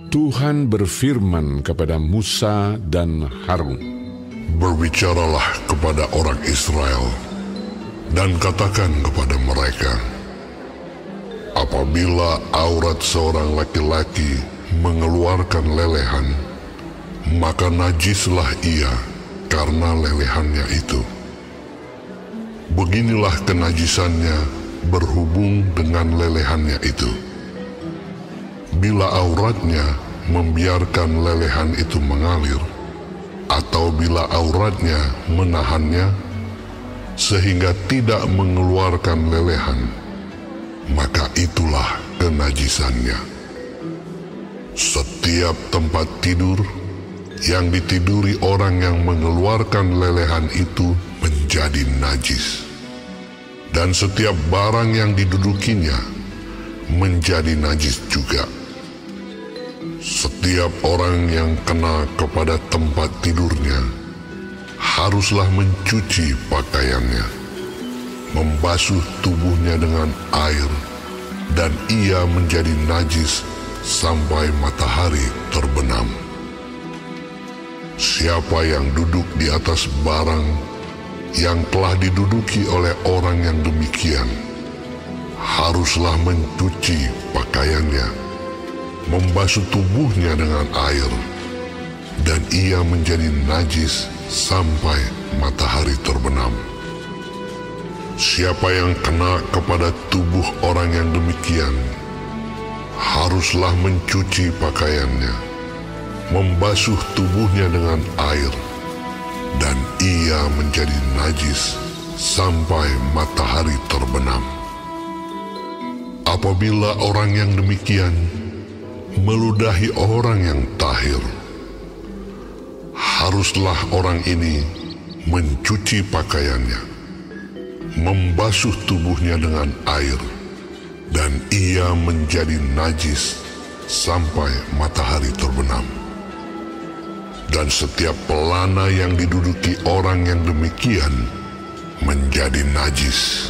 Tuhan berfirman kepada Musa dan Harun, "Berbicaralah kepada orang Israel dan katakan kepada mereka, apabila aurat seorang laki-laki mengeluarkan lelehan, maka najislah ia karena lelehannya itu. Beginilah kenajisannya berhubung dengan lelehannya itu. Bila auratnya membiarkan lelehan itu mengalir, atau bila auratnya menahannya sehingga tidak mengeluarkan lelehan, maka itulah kenajisannya. Setiap tempat tidur yang ditiduri orang yang mengeluarkan lelehan itu menjadi najis, dan setiap barang yang didudukinya menjadi najis juga. Setiap orang yang kena kepada tempat tidurnya haruslah mencuci pakaiannya, membasuh tubuhnya dengan air, dan ia menjadi najis sampai matahari terbenam. Siapa yang duduk di atas barang yang telah diduduki oleh orang yang demikian haruslah mencuci pakaiannya, membasuh tubuhnya dengan air, dan ia menjadi najis sampai matahari terbenam. Siapa yang kena kepada tubuh orang yang demikian haruslah mencuci pakaiannya, membasuh tubuhnya dengan air, dan ia menjadi najis sampai matahari terbenam. Apabila orang yang demikian meludahi orang yang tahir, haruslah orang ini mencuci pakaiannya, membasuh tubuhnya dengan air, dan ia menjadi najis sampai matahari terbenam. Dan setiap pelana yang diduduki orang yang demikian menjadi najis.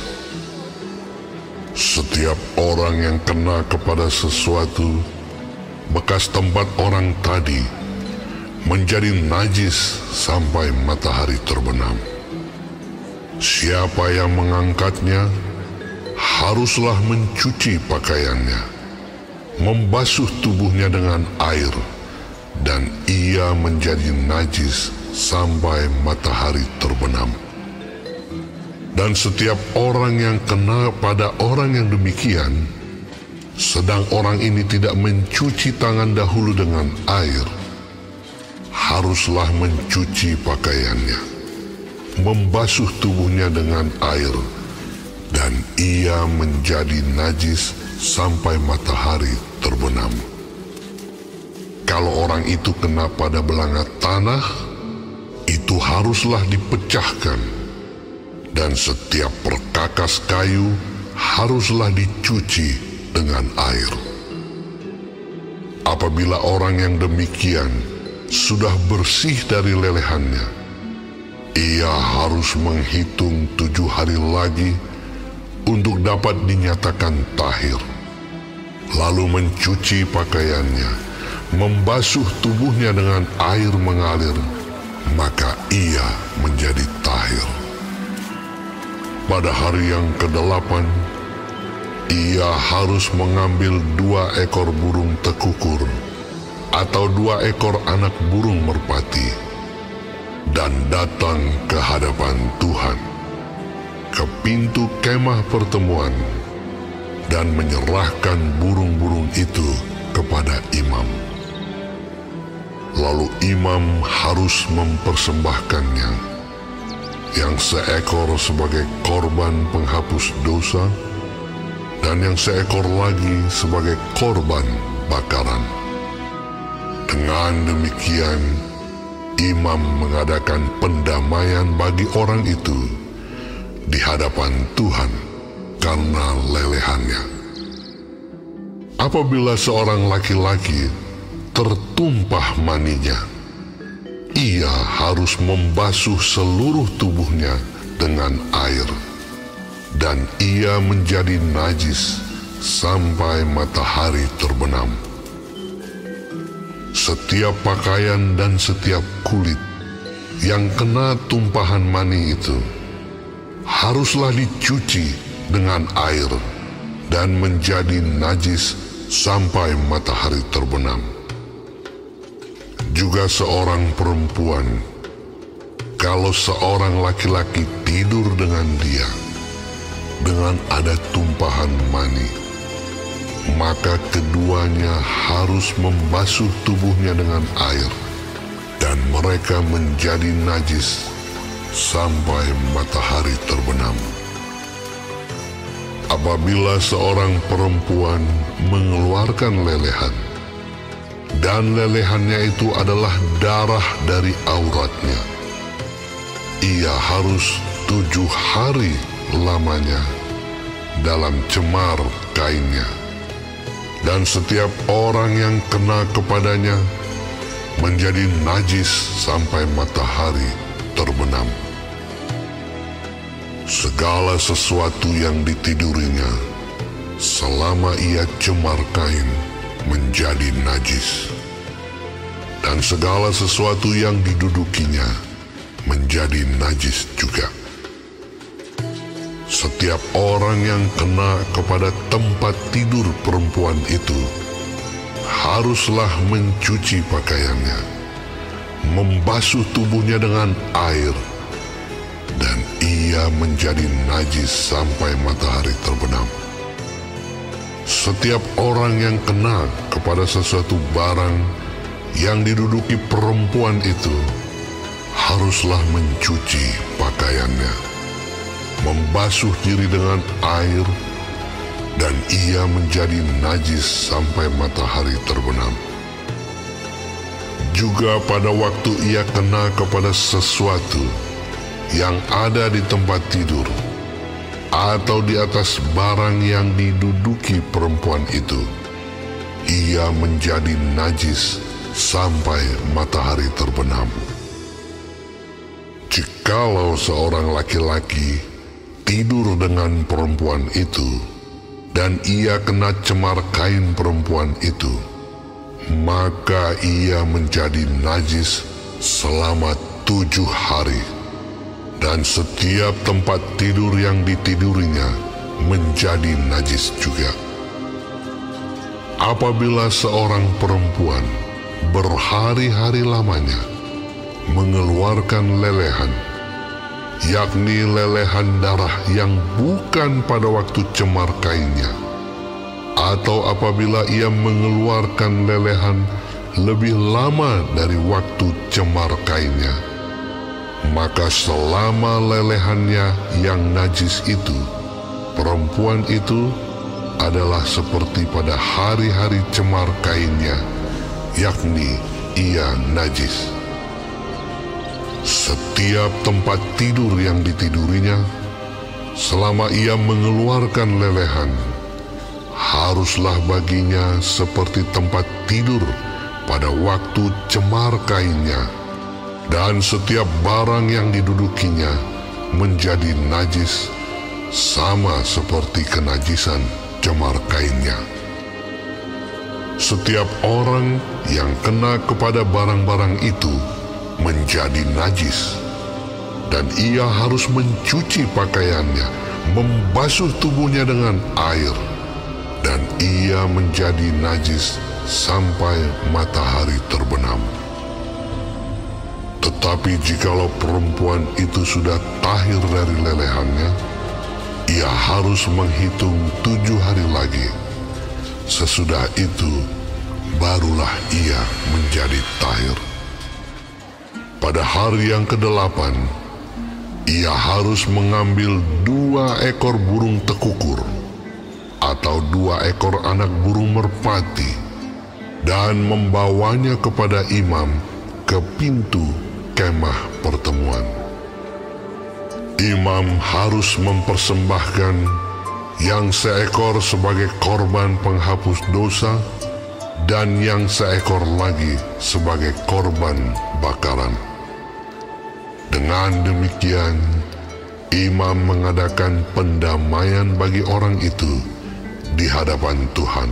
Setiap orang yang kena kepada sesuatu bekas tempat orang tadi menjadi najis sampai matahari terbenam. Siapa yang mengangkatnya haruslah mencuci pakaiannya, membasuh tubuhnya dengan air, dan ia menjadi najis sampai matahari terbenam. Dan setiap orang yang kena pada orang yang demikian, sedang orang ini tidak mencuci tangan dahulu dengan air, haruslah mencuci pakaiannya, membasuh tubuhnya dengan air, dan ia menjadi najis sampai matahari terbenam. Kalau orang itu kena pada belanga tanah, itu haruslah dipecahkan, dan setiap perkakas kayu haruslah dicuci dengan air. Apabila orang yang demikian sudah bersih dari lelehannya, ia harus menghitung 7 hari lagi untuk dapat dinyatakan tahir, lalu mencuci pakaiannya, membasuh tubuhnya dengan air mengalir, maka ia menjadi tahir. Pada hari yang ke-8, ia harus mengambil 2 ekor burung tekukur atau 2 ekor anak burung merpati dan datang ke hadapan Tuhan ke pintu kemah pertemuan dan menyerahkan burung-burung itu kepada imam. Lalu imam harus mempersembahkannya, yang seekor sebagai korban penghapus dosa, dan yang seekor lagi sebagai korban bakaran. Dengan demikian, imam mengadakan pendamaian bagi orang itu di hadapan Tuhan karena lelehannya. Apabila seorang laki-laki tertumpah maninya, ia harus membasuh seluruh tubuhnya dengan air, dan ia menjadi najis sampai matahari terbenam. setiap pakaian dan setiap kulit yang kena tumpahan mani itu haruslah dicuci dengan air dan menjadi najis sampai matahari terbenam. Juga seorang perempuan, kalau seorang laki-laki tidur dengan dia dengan ada tumpahan mani, maka keduanya harus membasuh tubuhnya dengan air dan mereka menjadi najis sampai matahari terbenam. Apabila seorang perempuan mengeluarkan lelehan, dan lelehannya itu adalah darah dari auratnya, ia harus 7 hari lamanya dalam cemar kainnya, dan setiap orang yang kena kepadanya menjadi najis sampai matahari terbenam. Segala sesuatu yang ditidurinya selama ia cemar kain menjadi najis, dan segala sesuatu yang didudukinya menjadi najis juga. Setiap orang yang kena kepada tempat tidur perempuan itu haruslah mencuci pakaiannya, membasuh tubuhnya dengan air, dan ia menjadi najis sampai matahari terbenam. Setiap orang yang kena kepada sesuatu barang yang diduduki perempuan itu haruslah mencuci pakaiannya, membasuh diri dengan air, dan ia menjadi najis sampai matahari terbenam. Juga pada waktu ia kena kepada sesuatu yang ada di tempat tidur atau di atas barang yang diduduki perempuan itu, ia menjadi najis sampai matahari terbenam. Jikalau seorang laki-laki tidur dengan perempuan itu dan ia kena cemar kain perempuan itu, maka ia menjadi najis selama 7 hari, dan setiap tempat tidur yang ditidurinya menjadi najis juga. Apabila seorang perempuan berhari-hari lamanya mengeluarkan lelehan, yakni lelehan darah yang bukan pada waktu cemar kainnya, atau apabila ia mengeluarkan lelehan lebih lama dari waktu cemar kainnya, maka selama lelehannya yang najis itu, perempuan itu adalah seperti pada hari-hari cemar kainnya, yakni ia najis. Setiap tempat tidur yang ditidurinya, selama ia mengeluarkan lelehan, haruslah baginya seperti tempat tidur pada waktu cemar kainnya, dan setiap barang yang didudukinya menjadi najis sama seperti kenajisan cemar kainnya. Setiap orang yang kena kepada barang-barang itu menjadi najis, dan ia harus mencuci pakaiannya, membasuh tubuhnya dengan air, dan ia menjadi najis sampai matahari terbenam. Tetapi jikalau perempuan itu sudah tahir dari lelehannya, ia harus menghitung 7 hari lagi. Sesudah itu, barulah ia menjadi tahir. Pada hari yang ke-8, ia harus mengambil 2 ekor burung tekukur atau 2 ekor anak burung merpati dan membawanya kepada imam ke pintu kemah pertemuan. Imam harus mempersembahkan yang seekor sebagai korban penghapus dosa dan yang seekor lagi sebagai korban bakaran. Dengan demikian, imam mengadakan pendamaian bagi orang itu di hadapan Tuhan,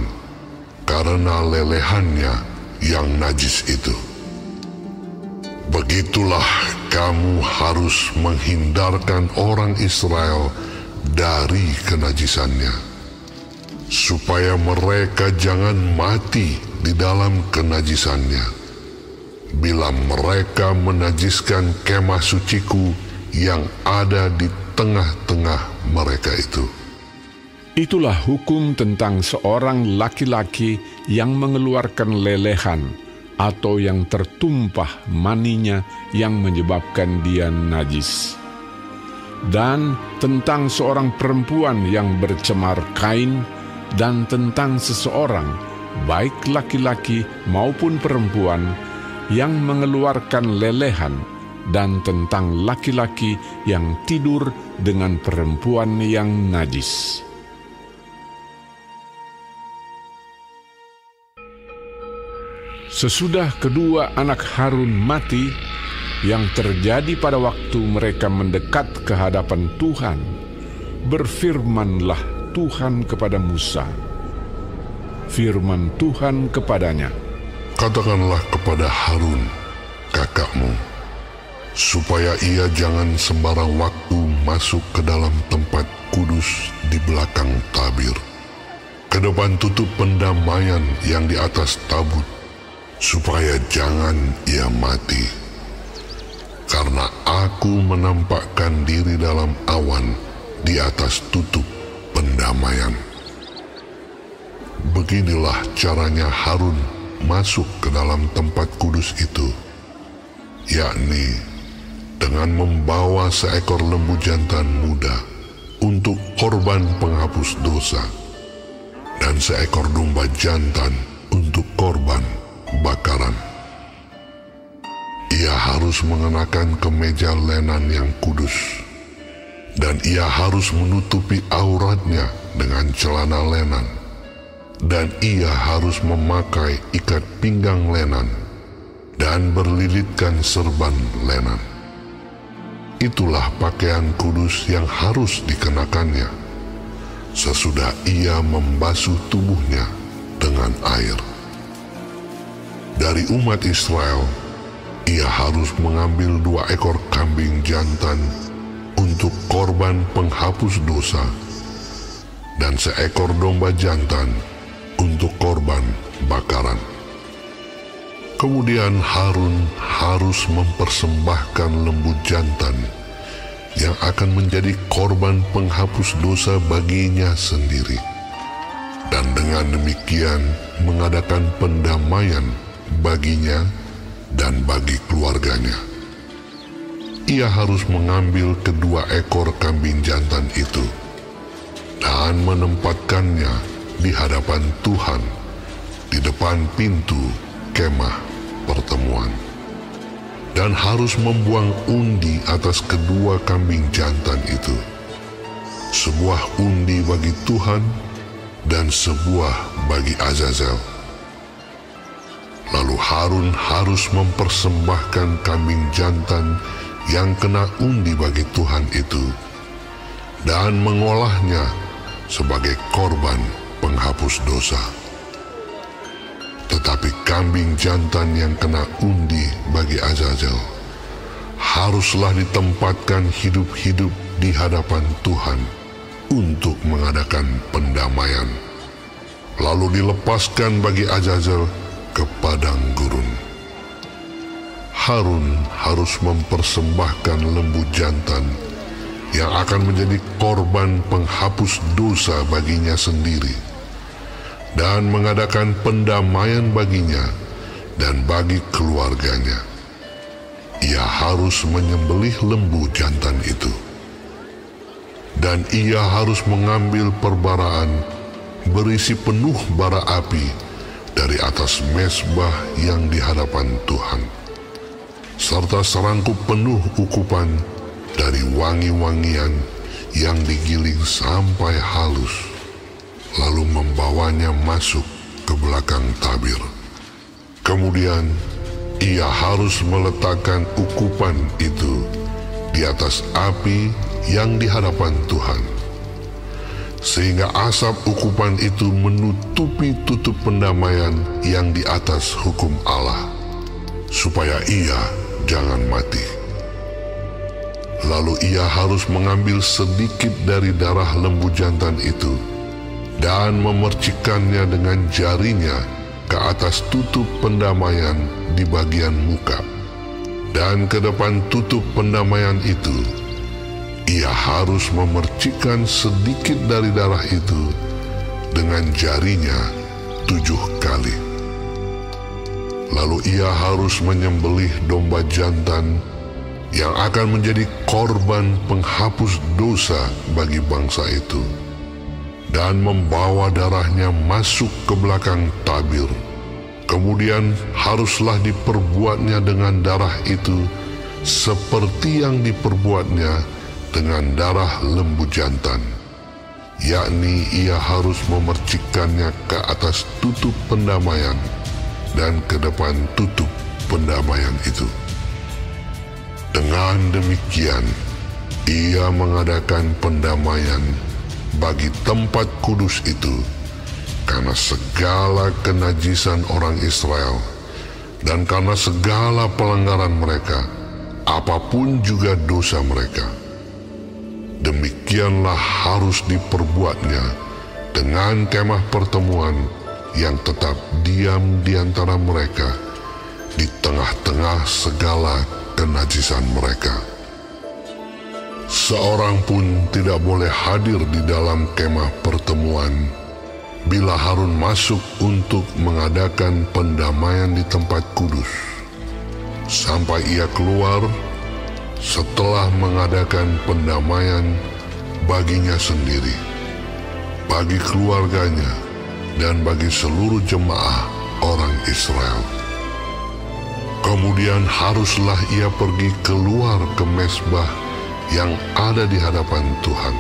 karena lelehannya yang najis itu. Begitulah kamu harus menghindarkan orang Israel dari kenajisannya, supaya mereka jangan mati di dalam kenajisannya, bila mereka menajiskan kemah suciku yang ada di tengah-tengah mereka itu. Itulah hukum tentang seorang laki-laki yang mengeluarkan lelehan atau yang tertumpah maninya yang menyebabkan dia najis. Dan tentang seorang perempuan yang bercemar kain, dan tentang seseorang, baik laki-laki maupun perempuan, yang mengeluarkan lelehan, dan tentang laki-laki yang tidur dengan perempuan yang najis. Sesudah kedua anak Harun mati, yang terjadi pada waktu mereka mendekat ke hadapan Tuhan, berfirmanlah Tuhan kepada Musa. Firman Tuhan kepadanya, Katakanlah kepada Harun, kakakmu, supaya ia jangan sembarang waktu masuk ke dalam tempat kudus di belakang tabir, ke depan tutup pendamaian yang di atas tabut, supaya jangan ia mati. Karena aku menampakkan diri dalam awan di atas tutup pendamaian. Beginilah caranya Harun masuk ke dalam tempat kudus itu, yakni dengan membawa seekor lembu jantan muda untuk korban penghapus dosa, dan seekor domba jantan untuk korban bakaran. Ia harus mengenakan kemeja lenan yang kudus, dan ia harus menutupi auratnya dengan celana lenan, dan ia harus memakai ikat pinggang lenan dan berlilitkan serban lenan. Itulah pakaian kudus yang harus dikenakannya sesudah ia membasuh tubuhnya dengan air. Dari umat Israel, ia harus mengambil 2 ekor kambing jantan untuk korban penghapus dosa, dan seekor domba jantan untuk korban bakaran. Kemudian Harun harus mempersembahkan lembu jantan yang akan menjadi korban penghapus dosa baginya sendiri, dan dengan demikian mengadakan pendamaian baginya dan bagi keluarganya. Ia harus mengambil kedua ekor kambing jantan itu dan menempatkannya di hadapan Tuhan di depan pintu kemah pertemuan, dan harus membuang undi atas kedua kambing jantan itu, sebuah undi bagi Tuhan dan sebuah bagi Azazel. Lalu Harun harus mempersembahkan kambing jantan yang kena undi bagi Tuhan itu dan mengolahnya sebagai korban penghapus dosa. Tetapi kambing jantan yang kena undi bagi Azazel haruslah ditempatkan hidup-hidup di hadapan Tuhan untuk mengadakan pendamaian, lalu dilepaskan bagi Azazel ke padang gurun. Harun harus mempersembahkan lembu jantan yang akan menjadi korban penghapus dosa baginya sendiri, dan mengadakan pendamaian baginya dan bagi keluarganya. Ia harus menyembelih lembu jantan itu, dan ia harus mengambil perbaraan berisi penuh bara api dari atas mezbah yang di hadapan Tuhan, serta serangkup penuh ukupan dari wangi-wangian yang digiling sampai halus, lalu membawanya masuk ke belakang tabir. Kemudian ia harus meletakkan ukupan itu di atas api yang di hadapan Tuhan. sehingga asap ukupan itu menutupi tutup pendamaian yang di atas hukum Allah, supaya ia jangan mati. Lalu ia harus mengambil sedikit dari darah lembu jantan itu dan memercikkannya dengan jarinya ke atas tutup pendamaian di bagian muka, dan ke depan tutup pendamaian itu ia harus memercikkan sedikit dari darah itu dengan jarinya 7 kali. Lalu ia harus menyembelih domba jantan yang akan menjadi korban penghapus dosa bagi bangsa itu, dan membawa darahnya masuk ke belakang tabir. Kemudian haruslah diperbuatnya dengan darah itu seperti yang diperbuatnya dengan darah lembu jantan, yakni ia harus memercikkannya ke atas tutup pendamaian dan ke depan tutup pendamaian itu. Dengan demikian, ia mengadakan pendamaian bagi tempat kudus itu karena segala kenajisan orang Israel dan karena segala pelanggaran mereka, apapun juga dosa mereka. Demikianlah harus diperbuatnya dengan kemah pertemuan yang tetap diam di antara mereka di tengah-tengah segala kenajisan mereka. Seorang pun tidak boleh hadir di dalam kemah pertemuan bila Harun masuk untuk mengadakan pendamaian di tempat kudus, sampai ia keluar setelah mengadakan pendamaian baginya sendiri, bagi keluarganya, dan bagi seluruh jemaah orang Israel. Kemudian haruslah ia pergi keluar ke mezbah yang ada di hadapan Tuhan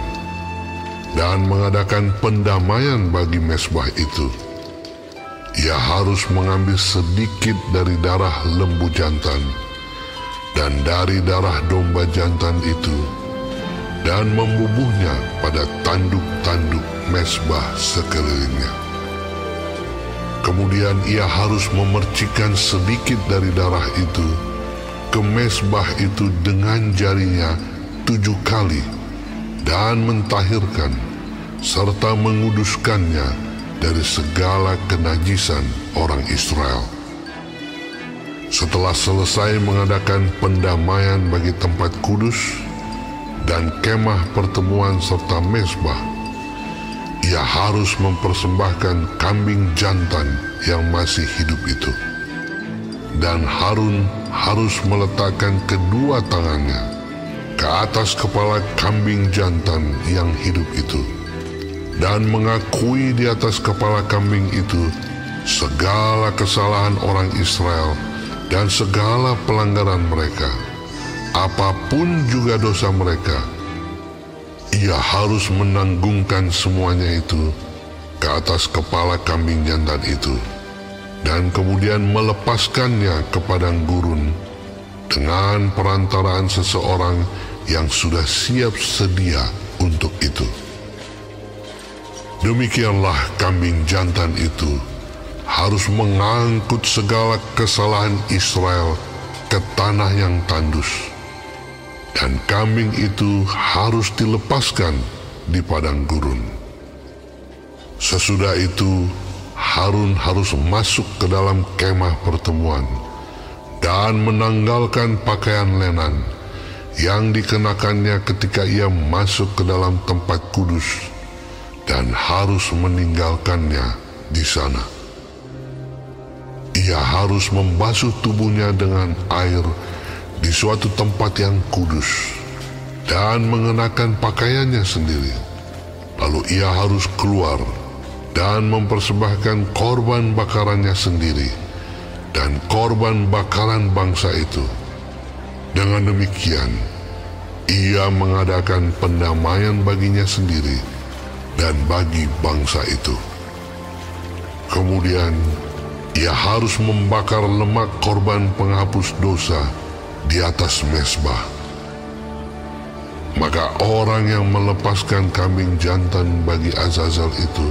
dan mengadakan pendamaian bagi mezbah itu. Ia harus mengambil sedikit dari darah lembu jantan dan dari darah domba jantan itu, dan membubuhnya pada tanduk-tanduk mezbah sekelilingnya. Kemudian ia harus memercikkan sedikit dari darah itu ke mezbah itu dengan jarinya 7 kali, dan mentahirkan serta menguduskannya dari segala kenajisan orang Israel. Setelah selesai mengadakan pendamaian bagi tempat kudus dan kemah pertemuan serta mezbah, ia harus mempersembahkan kambing jantan yang masih hidup itu. Dan Harun harus meletakkan kedua tangannya ke atas kepala kambing jantan yang hidup itu, dan mengakui di atas kepala kambing itu segala kesalahan orang Israel dan segala pelanggaran mereka, apapun juga dosa mereka. Ia harus menanggungkan semuanya itu ke atas kepala kambing jantan itu, dan kemudian melepaskannya ke padang gurun dengan perantaraan seseorang yang sudah siap sedia untuk itu. Demikianlah kambing jantan itu harus mengangkut segala kesalahan Israel ke tanah yang tandus, dan kambing itu harus dilepaskan di padang gurun. Sesudah itu, Harun harus masuk ke dalam kemah pertemuan dan menanggalkan pakaian lenan yang dikenakannya ketika ia masuk ke dalam tempat kudus, dan harus meninggalkannya di sana. Ia harus membasuh tubuhnya dengan air di suatu tempat yang kudus dan mengenakan pakaiannya sendiri. Lalu ia harus keluar dan mempersembahkan korban bakarannya sendiri dan korban bakaran bangsa itu. Dengan demikian, ia mengadakan pendamaian baginya sendiri dan bagi bangsa itu. Kemudian, ia harus membakar lemak korban penghapus dosa di atas mezbah. maka orang yang melepaskan kambing jantan bagi Azazel itu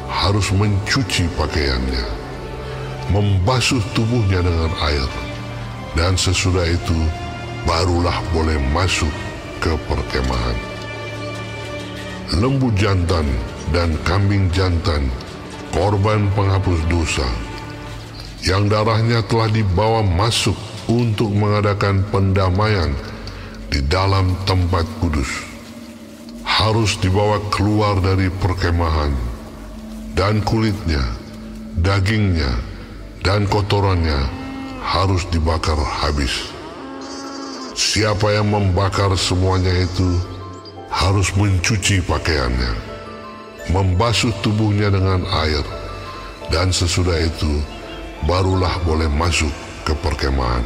harus mencuci pakaiannya, membasuh tubuhnya dengan air, dan sesudah itu barulah boleh masuk ke perkemahan. Lembu jantan dan kambing jantan korban penghapus dosa yang darahnya telah dibawa masuk untuk mengadakan pendamaian di dalam tempat kudus harus dibawa keluar dari perkemahan, dan kulitnya, dagingnya, dan kotorannya harus dibakar habis. Siapa yang membakar semuanya itu harus mencuci pakaiannya, membasuh tubuhnya dengan air, dan sesudah itu barulah boleh masuk ke perkemahan.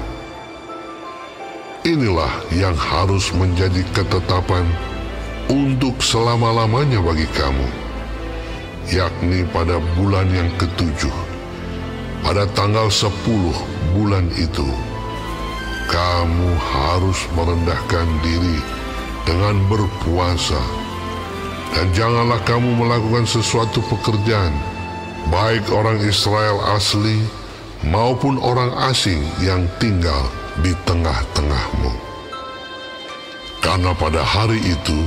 Inilah yang harus menjadi ketetapan untuk selama-lamanya bagi kamu, yakni pada bulan yang ke-7, pada tanggal 10 bulan itu, kamu harus merendahkan diri dengan berpuasa, dan janganlah kamu melakukan sesuatu pekerjaan, baik orang Israel asli maupun orang asing yang tinggal di tengah-tengahmu. Karena pada hari itu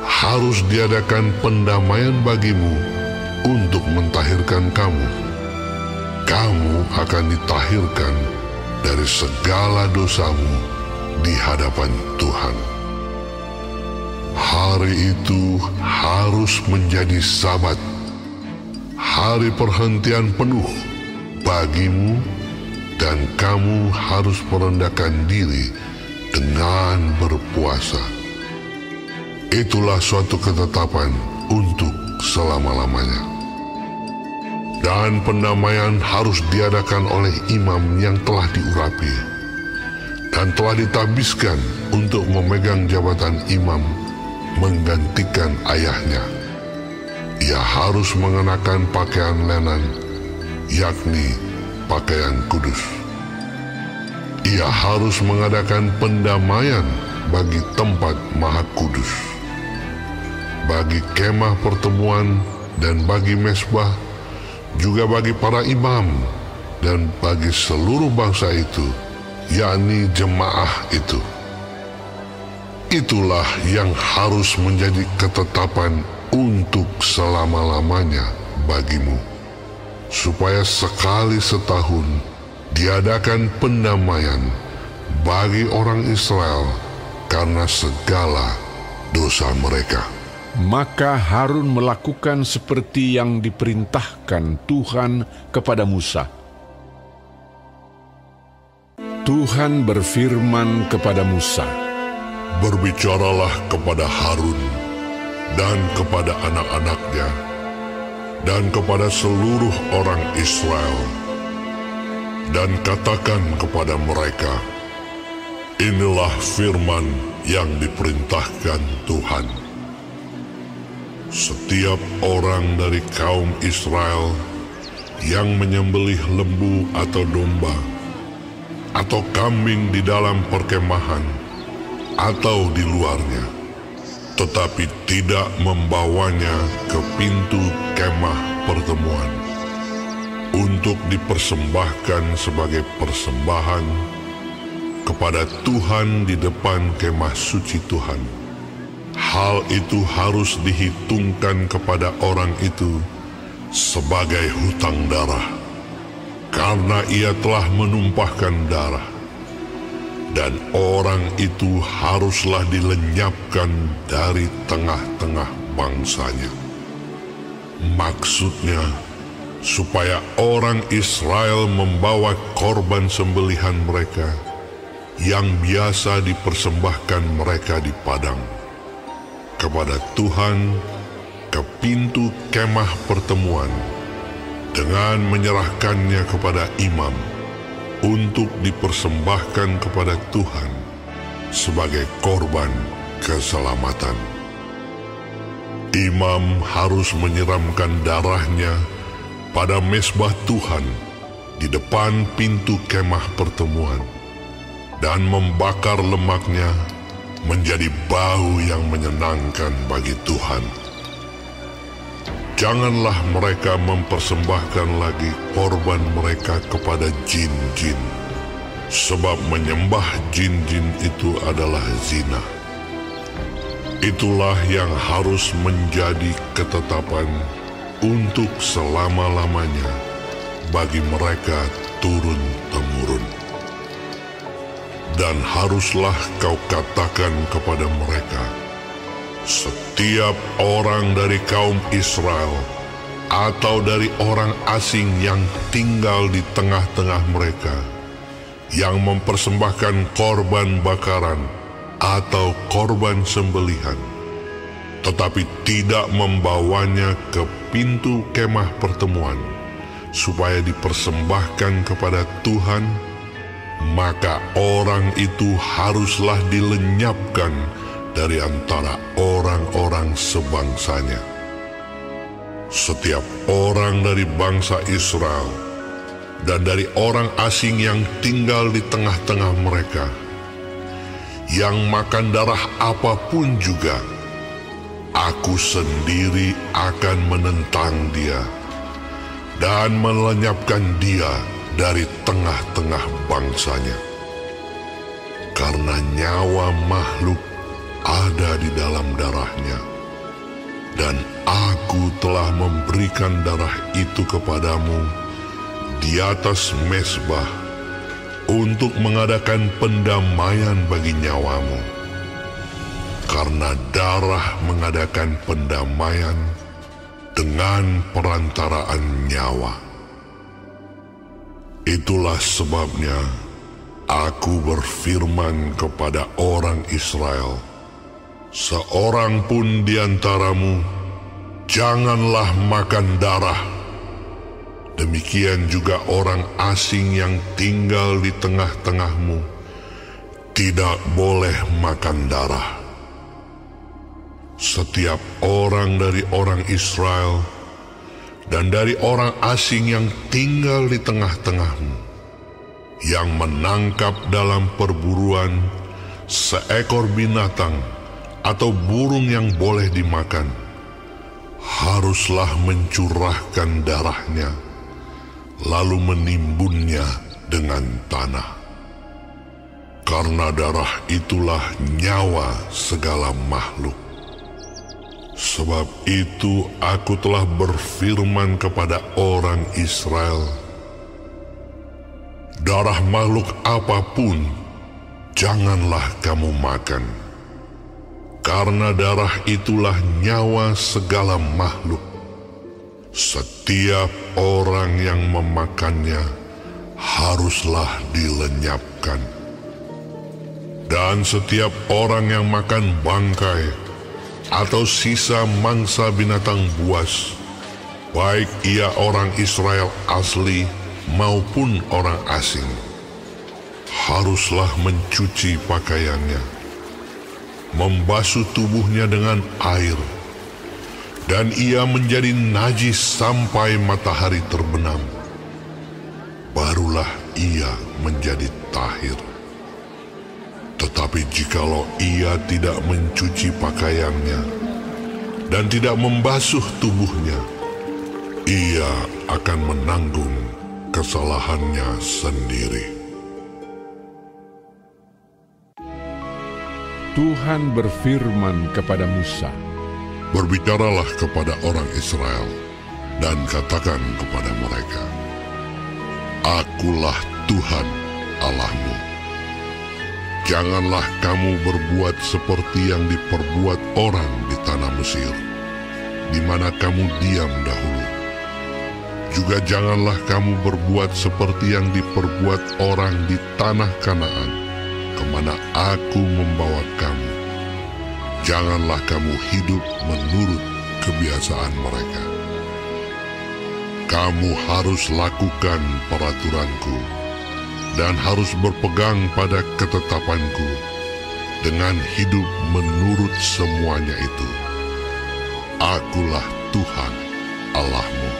harus diadakan pendamaian bagimu untuk mentahirkan kamu. Kamu akan ditahirkan dari segala dosamu di hadapan Tuhan. Hari itu harus menjadi Sabat, hari perhentian penuh bagimu, dan kamu harus merendahkan diri dengan berpuasa. Itulah suatu ketetapan untuk selama-lamanya. Dan pendamaian harus diadakan oleh imam yang telah diurapi dan telah ditabiskan untuk memegang jabatan imam menggantikan ayahnya. Ia harus mengenakan pakaian lenan, yakni pakaian kudus. Ia harus mengadakan pendamaian bagi tempat maha kudus, bagi kemah pertemuan dan bagi mesbah, juga bagi para imam dan bagi seluruh bangsa itu, yakni jemaah itu. Itulah yang harus menjadi ketetapan untuk selama-lamanya bagimu, supaya sekali setahun diadakan pendamaian bagi orang Israel karena segala dosa mereka. Maka Harun melakukan seperti yang diperintahkan Tuhan kepada Musa. Tuhan berfirman kepada Musa, "Berbicaralah kepada Harun dan kepada anak-anaknya dan kepada seluruh orang Israel, dan katakan kepada mereka, inilah firman yang diperintahkan Tuhan. Setiap orang dari kaum Israel yang menyembelih lembu atau domba atau kambing di dalam perkemahan atau di luarnya, tetapi tidak membawanya ke pintu kemah pertemuan untuk dipersembahkan sebagai persembahan kepada Tuhan di depan kemah suci Tuhan, hal itu harus dihitungkan kepada orang itu sebagai hutang darah, karena ia telah menumpahkan darah, dan orang itu haruslah dilenyapkan dari tengah-tengah bangsanya. Maksudnya, supaya orang Israel membawa korban sembelihan mereka yang biasa dipersembahkan mereka di padang kepada Tuhan ke pintu kemah pertemuan dengan menyerahkannya kepada imam untuk dipersembahkan kepada Tuhan sebagai korban keselamatan. Imam harus menyiramkan darahnya pada mezbah Tuhan di depan pintu kemah pertemuan dan membakar lemaknya menjadi bau yang menyenangkan bagi Tuhan. Janganlah mereka mempersembahkan lagi korban mereka kepada jin-jin, sebab menyembah jin-jin itu adalah zina. Itulah yang harus menjadi ketetapan untuk selama-lamanya bagi mereka turun-temurun. Dan haruslah kau katakan kepada mereka, setiap orang dari kaum Israel atau dari orang asing yang tinggal di tengah-tengah mereka, yang mempersembahkan korban bakaran atau korban sembelihan, tetapi tidak membawanya ke pintu kemah pertemuan, supaya dipersembahkan kepada Tuhan, maka orang itu haruslah dilenyapkan dari antara orang-orang sebangsanya. Setiap orang dari bangsa Israel dan dari orang asing yang tinggal di tengah-tengah mereka, yang makan darah apapun juga, aku sendiri akan menentang dia dan melenyapkan dia dari tengah-tengah bangsanya. Karena nyawa makhluk ada di dalam darahnya, dan aku telah memberikan darah itu kepadamu di atas mezbah untuk mengadakan pendamaian bagi nyawamu. Karena darah mengadakan pendamaian dengan perantaraan nyawa. Itulah sebabnya aku berfirman kepada orang Israel, seorang pun di antaramu janganlah makan darah. Demikian juga orang asing yang tinggal di tengah-tengahmu tidak boleh makan darah. Setiap orang dari orang Israel dan dari orang asing yang tinggal di tengah-tengahmu, yang menangkap dalam perburuan seekor binatang atau burung yang boleh dimakan, haruslah mencurahkan darahnya, lalu menimbunnya dengan tanah. Karena darah itulah nyawa segala makhluk. Sebab itu aku telah berfirman kepada orang Israel, darah makhluk apapun janganlah kamu makan, karena darah itulah nyawa segala makhluk. Setiap orang yang memakannya haruslah dilenyapkan. Dan setiap orang yang makan bangkai atau sisa mangsa binatang buas, baik ia orang Israel asli maupun orang asing, haruslah mencuci pakaiannya, membasuh tubuhnya dengan air, dan ia menjadi najis sampai matahari terbenam. Barulah ia menjadi tahir. Tetapi jikalau ia tidak mencuci pakaiannya dan tidak membasuh tubuhnya, ia akan menanggung kesalahannya sendiri. Tuhan berfirman kepada Musa, Berbicaralah kepada orang Israel dan katakan kepada mereka, Akulah Tuhan Allahmu. Janganlah kamu berbuat seperti yang diperbuat orang di tanah Mesir, di mana kamu diam dahulu. Juga janganlah kamu berbuat seperti yang diperbuat orang di tanah Kanaan, kemana aku membawa kamu. Janganlah kamu hidup menurut kebiasaan mereka. Kamu harus lakukan peraturanku dan harus berpegang pada ketetapanku dengan hidup menurut semuanya itu. Akulah Tuhan Allahmu.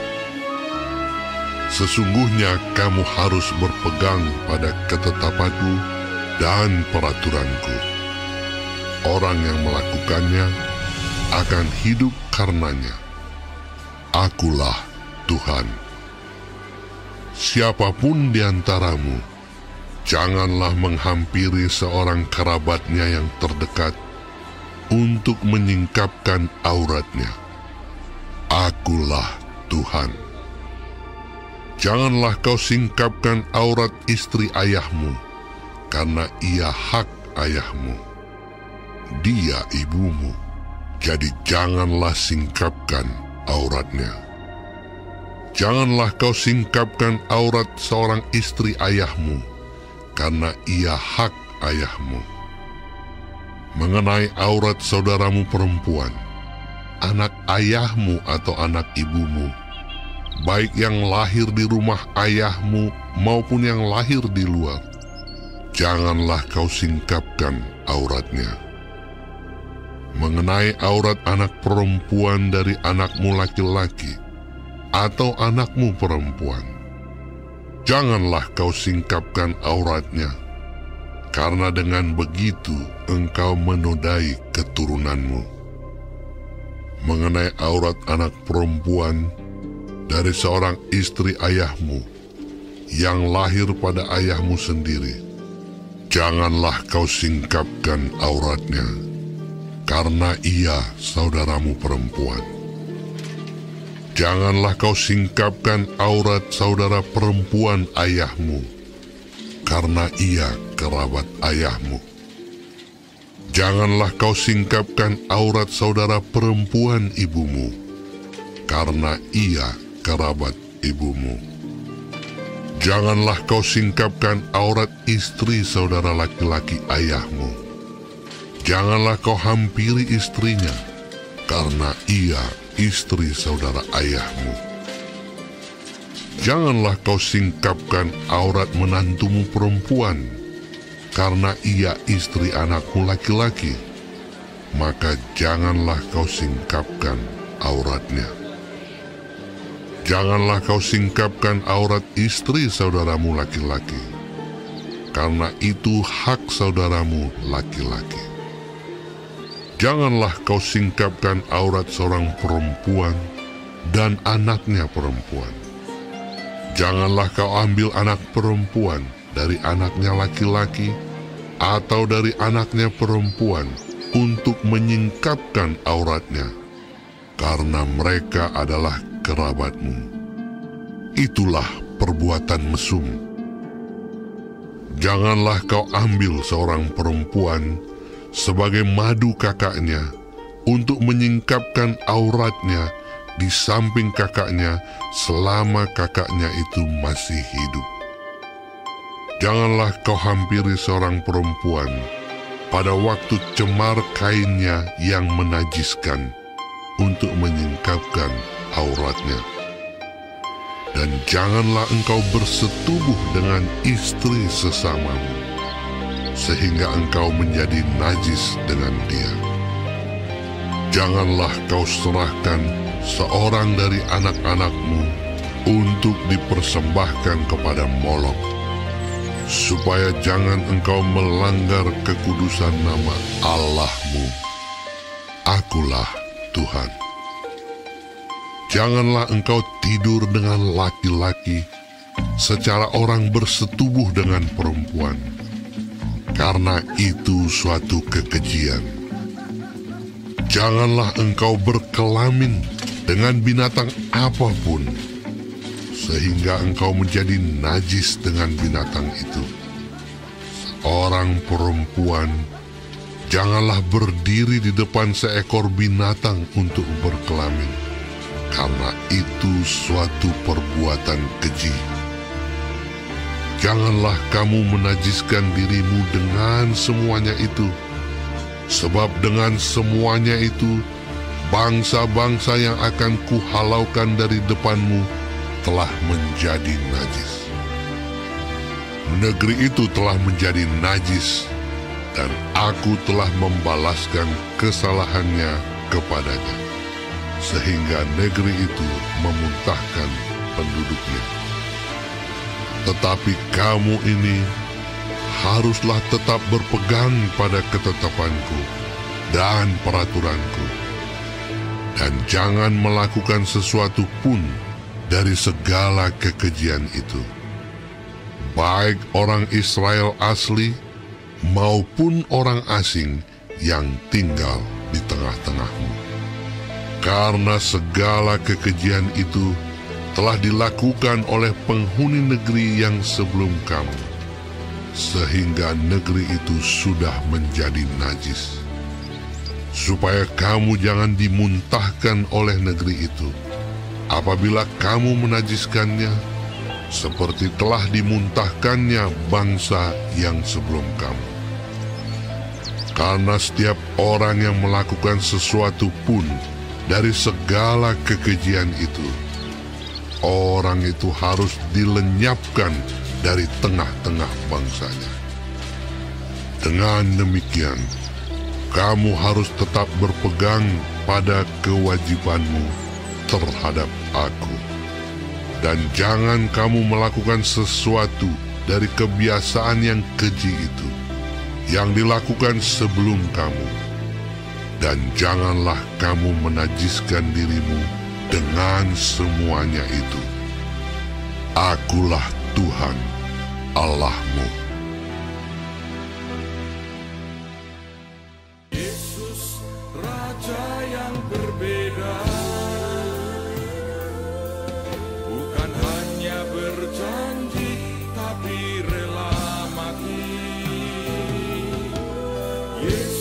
Sesungguhnya kamu harus berpegang pada ketetapanku dan peraturanku. orang yang melakukannya akan hidup karenanya. Akulah Tuhan. Siapapun di antaramu, janganlah menghampiri seorang kerabatnya yang terdekat untuk menyingkapkan auratnya. Akulah Tuhan. Janganlah kau singkapkan aurat istri ayahmu, karena ia hak ayahmu. Dia ibumu, jadi janganlah singkapkan auratnya. Janganlah kau singkapkan aurat seorang istri ayahmu, karena ia hak ayahmu. Mengenai aurat saudaramu perempuan, anak ayahmu atau anak ibumu, baik yang lahir di rumah ayahmu maupun yang lahir di luar, janganlah kau singkapkan auratnya. Mengenai aurat anak perempuan dari anakmu laki-laki atau anakmu perempuan, janganlah kau singkapkan auratnya, karena dengan begitu engkau menodai keturunanmu. Mengenai aurat anak perempuan dari seorang istri ayahmu yang lahir pada ayahmu sendiri, janganlah kau singkapkan auratnya, karena ia saudaramu perempuan. Janganlah kau singkapkan aurat saudara perempuan ayahmu, karena ia kerabat ayahmu. Janganlah kau singkapkan aurat saudara perempuan ibumu, karena ia kerabat ibumu. Janganlah kau singkapkan aurat istri saudara laki-laki ayahmu. Janganlah kau hampiri istrinya, karena ia istri saudara ayahmu. Janganlah kau singkapkan aurat menantumu perempuan, karena ia istri anakmu laki-laki, maka janganlah kau singkapkan auratnya. Janganlah kau singkapkan aurat istri saudaramu laki-laki, karena itu hak saudaramu laki-laki. Janganlah kau singkapkan aurat seorang perempuan dan anaknya perempuan. Janganlah kau ambil anak perempuan dari anaknya laki-laki atau dari anaknya perempuan untuk menyingkapkan auratnya, karena mereka adalah kerabatmu. Itulah perbuatan mesum. Janganlah kau ambil seorang perempuan sebagai madu kakaknya untuk menyingkapkan auratnya di samping kakaknya selama kakaknya itu masih hidup. Janganlah kau hampiri seorang perempuan pada waktu cemar kainnya yang menajiskan untuk menyingkapkan auratnya. Dan janganlah engkau bersetubuh dengan istri sesamamu, sehingga engkau menjadi najis dengan dia. Janganlah kau serahkan seorang dari anak-anakmu untuk dipersembahkan kepada Molok, supaya jangan engkau melanggar kekudusan nama Allahmu. Akulah Tuhan. Janganlah engkau tidur dengan laki-laki secara orang bersetubuh dengan perempuan, karena itu suatu kekejian. Janganlah engkau berkelamin dengan binatang apapun, sehingga engkau menjadi najis dengan binatang itu. Seorang perempuan janganlah berdiri di depan seekor binatang untuk berkelamin, karena itu suatu perbuatan keji. Janganlah kamu menajiskan dirimu dengan semuanya itu, sebab dengan semuanya itu bangsa-bangsa yang akan kuhalaukan dari depanmu telah menjadi najis. Negeri itu telah menjadi najis, dan aku telah membalaskan kesalahannya kepadanya, sehingga negeri itu memuntahkan penduduknya. Tetapi kamu ini haruslah tetap berpegang pada ketetapanku dan peraturanku. Dan jangan melakukan sesuatu pun dari segala kekejian itu, baik orang Israel asli maupun orang asing yang tinggal di tengah-tengahmu. Karena segala kekejian itu telah dilakukan oleh penghuni negeri yang sebelum kamu, sehingga negeri itu sudah menjadi najis. Supaya kamu jangan dimuntahkan oleh negeri itu apabila kamu menajiskannya, seperti telah dimuntahkannya bangsa yang sebelum kamu. Karena setiap orang yang melakukan sesuatu pun dari segala kekejian itu, orang itu harus dilenyapkan dari tengah-tengah bangsanya. Dengan demikian, kamu harus tetap berpegang pada kewajibanmu terhadap aku. Dan jangan kamu melakukan sesuatu dari kebiasaan yang keji itu, yang dilakukan sebelum kamu. Dan janganlah kamu menajiskan dirimu dengan semuanya itu. Akulah Tuhan Allahmu. Yesus